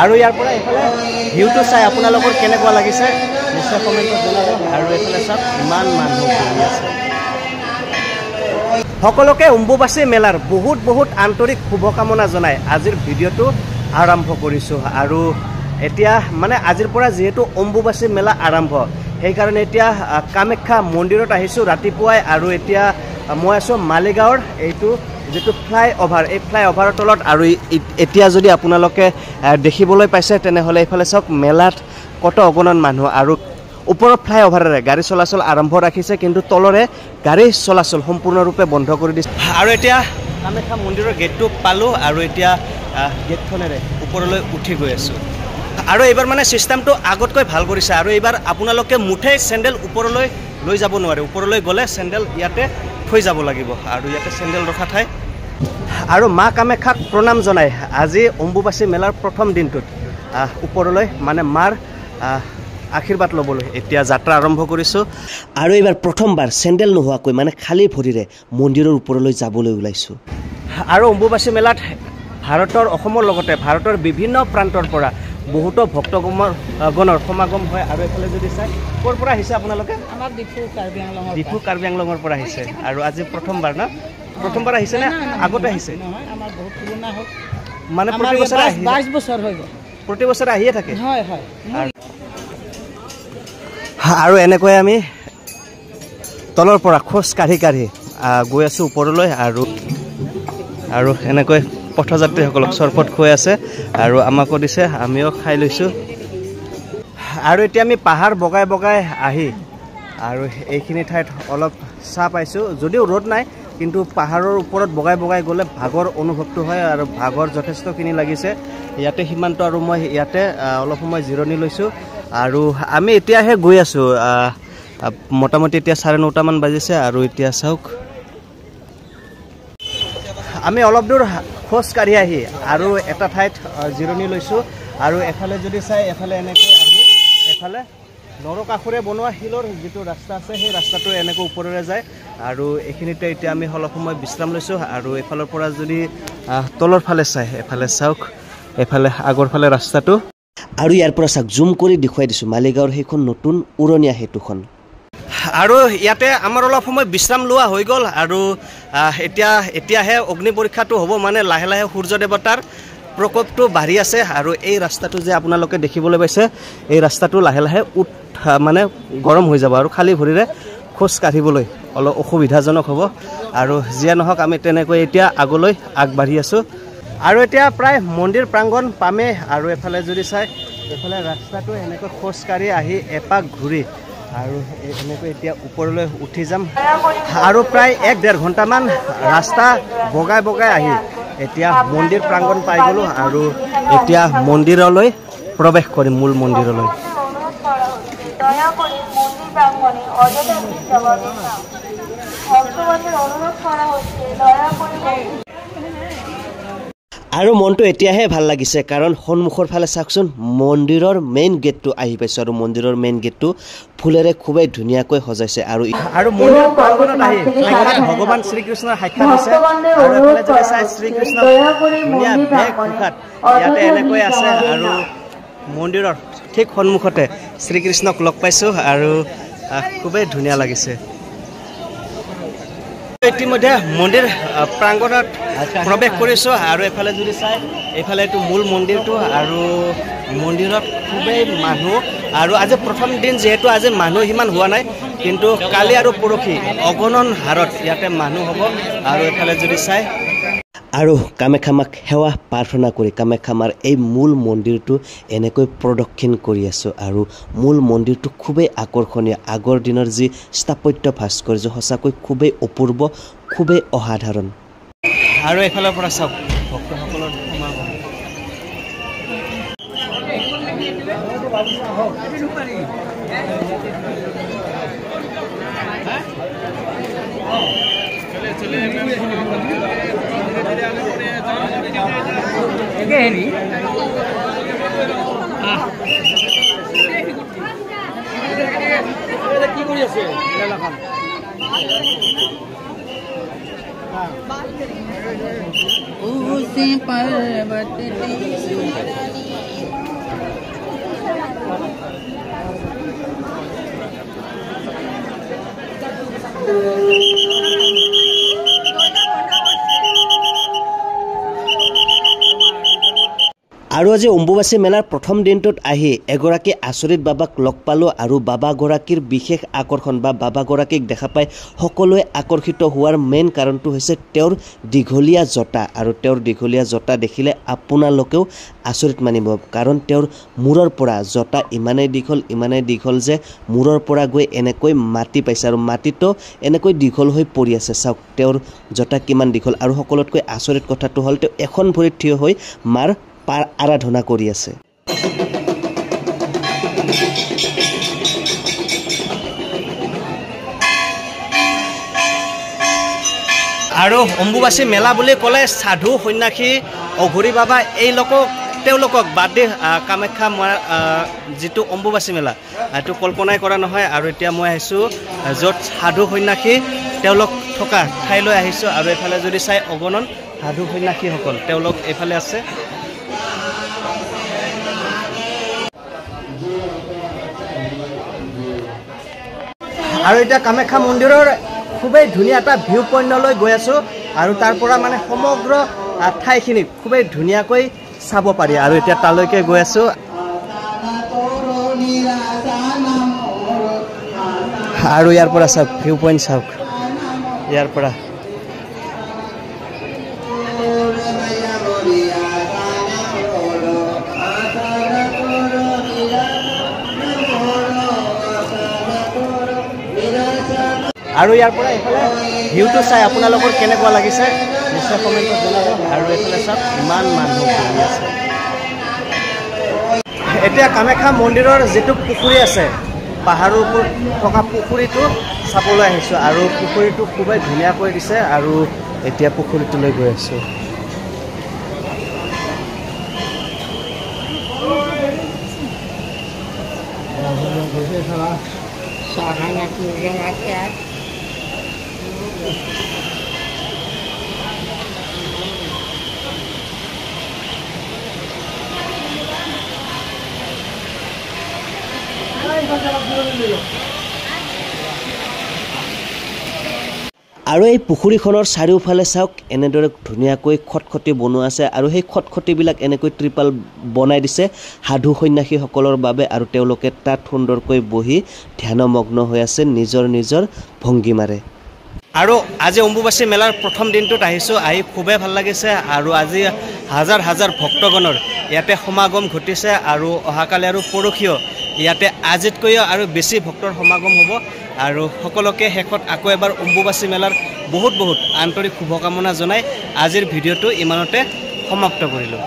আৰু ইয়াৰ পৰা এইফালে ভিউটো চাই আপোনালোকৰ কেনেকুৱা লাগিছে নিশ্চয় কমেণ্টত জনাব আৰু এইফালে চাওক ইমান মানুহ বহি আছে সকলোকে অম্বুবাচী মেলাৰ বহুত বহুত আন্তৰিক শুভকামনা জনাই আজিৰ ভিডিঅ'টো আৰম্ভ কৰিছোঁ আৰু এতিয়া মানে আজিৰ পৰা যিহেতু অম্বুবাচী মেলা আৰম্ভ সেইকাৰণে এতিয়া কামাখ্যা মন্দিৰত আহিছোঁ ৰাতিপুৱাই আৰু এতিয়া মই আছোঁ মালিগাঁৱৰ এইটো যেটো ফ্লাইঅভাৰ এই ফ্লাইঅভাৰৰ তলত আৰু এতিয়া যদি আপোনালোকে দেখিবলৈ পাইছে তেনেহ'লে এইফালে চাওক মেলাত কত অগণন মানুহ আৰু ওপৰৰ ফ্লাইঅভাৰেৰে গাড়ী চলাচল আৰম্ভ ৰাখিছে কিন্তু তলৰে গাড়ী চলাচল সম্পূৰ্ণৰূপে বন্ধ কৰি দিছে আৰু এতিয়া কামাখ্যা মন্দিৰৰ গেটটো পালোঁ আৰু এতিয়া গেটখনেৰে ওপৰলৈ উঠি গৈ আছোঁ আৰু এইবাৰ মানে চিষ্টেমটো আগতকৈ ভাল কৰিছে আৰু এইবাৰ আপোনালোকে মুঠেই চেণ্ডেল ওপৰলৈ লৈ যাব নোৱাৰে ওপৰলৈ গ'লে চেণ্ডেল ইয়াতে থৈ যাব লাগিব আৰু ইয়াতে চেণ্ডেল ৰখা ঠাই আৰু মা কামাখ্যাক প্ৰণাম জনাই আজি অম্বুবাচী মেলাৰ প্ৰথম দিনটোত ওপৰলৈ মানে মাৰ আশীৰ্বাদ ল'বলৈ এতিয়া যাত্ৰা আৰম্ভ কৰিছোঁ আৰু এইবাৰ প্ৰথমবাৰ চেণ্ডেল নোহোৱাকৈ মানে খালী ভৰিৰে মন্দিৰৰ ওপৰলৈ যাবলৈ ওলাইছোঁ আৰু অম্বুবাচী মেলাত ভাৰতৰ অসমৰ লগতে ভাৰতৰ বিভিন্ন প্ৰান্তৰ পৰা বহুতো ভক্তগণৰ সমাগম হয় আৰু এইফালে যদি চাই ক'ৰ পৰা আহিছে আপোনালোকে আমাৰ ডিফু কাৰ্বি আংলঙৰ পৰা আহিছে আৰু আজি প্ৰথমবাৰ না প্ৰথমবাৰ আহিছে নে আগতে আহিছে আমাৰ বহুত পুৰণা হ'ল মানে প্ৰতি বছৰে 22 বছৰ হৈ গ'ল প্ৰতি বছৰে আহিয়ে থাকে হয় হয় আৰু এনেকৈ আমি তলৰ পৰা খোজ কাঢ়ি কাঢ়ি গৈ আছোঁ ওপৰলৈ আৰু এনেকৈ পথযাত্ৰীসকলক চৰপত খুৱাই আছে আৰু আমাকো দিছে আমিও খাই লৈছোঁ আৰু এতিয়া আমি পাহাৰ বগাই বগাই আহি আৰু এইখিনি ঠাইত অলপ চাহ পাইছোঁ যদিও ৰ'দ নাই কিন্তু পাহাৰৰ ওপৰত বগাই বগাই গ'লে ভাগৰ অনুভৱটো হয় আৰু ভাগৰ যথেষ্টখিনি লাগিছে ইয়াতে সীমান্ত আৰু মই ইয়াতে অলপ সময় জিৰণি লৈছোঁ আৰু আমি এতিয়াহে গৈ আছোঁ মোটামুটি এতিয়া 9:30 মান বাজিছে আৰু এতিয়া চাওক আমি অলপ দূৰ খোজ কাঢ়ি আহি আৰু এটা ঠাইত জিৰণি লৈছোঁ আৰু এফালে যদি চাই এফালে এনেকৈ আহি এফালে নৰকাসুৰে বনোৱা শিলৰ যিটো ৰাস্তা আছে সেই ৰাস্তাটো এনেকৈ ওপৰেৰে যায় আৰু এইখিনিতে এতিয়া আমি অলপ সময় বিশ্ৰাম লৈছোঁ আৰু এফালৰ পৰা যদি তলৰ ফালে চাই এফালে চাওক এফালে আগৰ ফালে ৰাস্তাটো আৰু ইয়াৰ পৰা চাওক জুম কৰি দেখুৱাই দিছোঁ মালিগাঁৱৰ সেইখন নতুন উৰণীয়া সেতুখন আৰু ইয়াতে আমাৰ অলপ সময় বিশ্ৰাম লোৱা হৈ গ'ল আৰু এতিয়াহে অগ্নি পৰীক্ষাটো হ'ব মানে লাহে লাহে সূৰ্য দেৱতাৰ প্ৰকোপটো বাঢ়ি আছে আৰু এই ৰাস্তাটো যে আপোনালোকে দেখিবলৈ পাইছে এই ৰাস্তাটো লাহে লাহে মানে গৰম হৈ যাব আৰু খালী ভৰিৰে খোজ কাঢ়িবলৈ অলপ অসুবিধাজনক হ'ব আৰু যিয়ে নহওক আমি তেনেকৈ এতিয়া আগলৈ আগবাঢ়ি আছোঁ আৰু এতিয়া প্ৰায় মন্দিৰ প্ৰাংগণ পামেই আৰু এফালে যদি চাই এফালে ৰাস্তাটো এনেকৈ খোজ কাঢ়ি আহি এপাক ঘূৰি আৰু এনেকৈ এতিয়া ওপৰলৈ উঠি যাম আৰু প্ৰায় 1-1.5 ঘণ্টামান ৰাস্তা বগাই বগাই আহি এতিয়া মন্দিৰ প্ৰাংগণ পাই গ'লোঁ আৰু এতিয়া মন্দিৰলৈ প্ৰৱেশ কৰিম মূল মন্দিৰলৈ আৰু মনটো এতিয়াহে ভাল লাগিছে কাৰণ সন্মুখৰ ফালে চাওকচোন মন্দিৰৰ মেইন গেটটো আহি পাইছোঁ আৰু মন্দিৰৰ মেইন গেটটো ফুলেৰে খুবেই ধুনীয়াকৈ সজাইছে আৰু মন্দিৰ প্ৰাংগণত আহি ভগৱান শ্ৰীকৃষ্ণৰ সাক্ষাৎ হৈছে আৰু এফালে যদি চাই শ্ৰীকৃষ্ণ ধুনীয়া বেগ মুখাত ইয়াতে এনেকৈ আছে আৰু মন্দিৰৰ ঠিক সন্মুখতে শ্ৰীকৃষ্ণক লগ পাইছোঁ আৰু খুবেই ধুনীয়া লাগিছে ইতিমধ্যে মন্দিৰ প্ৰাংগণত প্ৰৱেশ কৰিছোঁ আৰু এফালে যদি চাই এইফালে এইটো মূল মন্দিৰটো আৰু মন্দিৰত খুবেই মানুহ আৰু আজি প্ৰথম দিন যিহেতু আজি মানুহ সিমান হোৱা নাই কিন্তু কালি আৰু পৰহি অগণন হাৰত ইয়াতে মানুহ হ'ব আৰু এফালে যদি চাই আৰু কামাখ্যা মাক সেৱা প্ৰাৰ্থনা কৰি কামাখ্যা মাৰ এই মূল মন্দিৰটো এনেকৈ প্ৰদক্ষিণ কৰি আছোঁ আৰু মূল মন্দিৰটো খুবেই আকৰ্ষণীয় আগৰ দিনৰ যি স্থাপত্য ভাস্কৰ্য সঁচাকৈ খুবেই অপূৰ্ব খুবেই অসাধাৰণ আৰু এফালৰ পৰা চাওক ভক্তসকলৰ সমাগম उसी पर्वत আৰু আজি অম্বুবাচী মেলাৰ প্ৰথম দিনটোত আহি এগৰাকী আচৰিত বাবাক লগ পালোঁ আৰু বাবাগৰাকীৰ বিশেষ আকৰ্ষণ বা বাবাগৰাকীক দেখা পাই সকলোৱে আকৰ্ষিত হোৱাৰ মেইন কাৰণটো হৈছে তেওঁৰ দীঘলীয়া জটা আৰু তেওঁৰ দীঘলীয়া জটা দেখিলে আপোনালোকেও আচৰিত মানিব কাৰণ তেওঁৰ মূৰৰ পৰা জটা ইমানেই দীঘল যে মূৰৰ পৰা গৈ এনেকৈ মাটি পাইছে আৰু মাটিতো এনেকৈ দীঘল হৈ পৰি আছে চাওক তেওঁৰ জটা কিমান দীঘল আৰু সকলোতকৈ আচৰিত কথাটো হ'ল তেওঁ এখন ভৰিত থিয় হৈ মাৰ আৰাধনা কৰি আছে আৰু অম্বুবাচী মেলা বুলি ক'লে সাধু সন্যাসী অঘৰী বাবা তেওঁলোকক বাদ দি কামাখ্যা যিটো অম্বুবাচী মেলা এইটো কল্পনাই কৰা নহয় আৰু এতিয়া মই আহিছোঁ য'ত সাধু সন্যাসী তেওঁলোক থকা ঠাইলৈ আহিছোঁ আৰু এইফালে যদি চাই অগণন সাধু সন্যাসীসকল তেওঁলোক এইফালে আছে আৰু এতিয়া কামাখ্যা মন্দিৰৰ খুবেই ধুনীয়া এটা ভিউ পইণ্টলৈ গৈ আছোঁ আৰু তাৰ পৰা মানে সমগ্ৰ ঠাইখিনি খুবেই ধুনীয়াকৈ চাব পাৰি আৰু এতিয়া তালৈকে গৈ আছোঁ আৰু ইয়াৰ পৰা চাওক ভিউ পইণ্ট চাওক ইয়াৰ পৰা আৰু ইয়াৰ পৰা এইফালে ভিউটো চাই আপোনালোকৰ কেনেকুৱা লাগিছে নিশ্চয় কমেণ্টত জনাব আৰু এইফালে চাওক ইমান মানুহ বহি আছে এতিয়া কামাখ্যা মন্দিৰৰ যিটো পুখুৰী আছে পাহাৰৰ ওপৰত থকা পুখুৰীটো চাবলৈ আহিছোঁ আৰু পুখুৰীটো খুবেই ধুনীয়াকৈ দিছে আৰু এতিয়া পুখুৰীটোলৈ গৈ আছোঁ আৰু এই পুখুৰীখনৰ চাৰিওফালে চাওক এনেদৰে ধুনীয়াকৈ খটখটি বনোৱা আছে আৰু সেই খটখটিবিলাক এনেকৈ ত্ৰিপাল বনাই দিছে সাধু সন্যাসীসকলৰ বাবে আৰু তেওঁলোকে তাত সুন্দৰকৈ বহি ধ্যানমগ্ন হৈ আছে নিজৰ ভংগীমাৰে আৰু আজি অম্বুবাচী মেলাৰ প্ৰথম দিনটোত আহিছোঁ আহি খুবেই ভাল লাগিছে আৰু আজি হাজাৰ ভক্তগণৰ ইয়াতে সমাগম ঘটিছে আৰু অহাকালি আৰু পৰহিও ইয়াতে আজিতকৈও আৰু বেছি ভক্তৰ সমাগম হ'ব আৰু সকলোকে শেষত আকৌ এবাৰ অম্বুবাচী মেলাৰ বহুত আন্তৰিক শুভকামনা জনাই আজিৰ ভিডিঅ'টো ইমানতে সমাপ্ত কৰিলোঁ।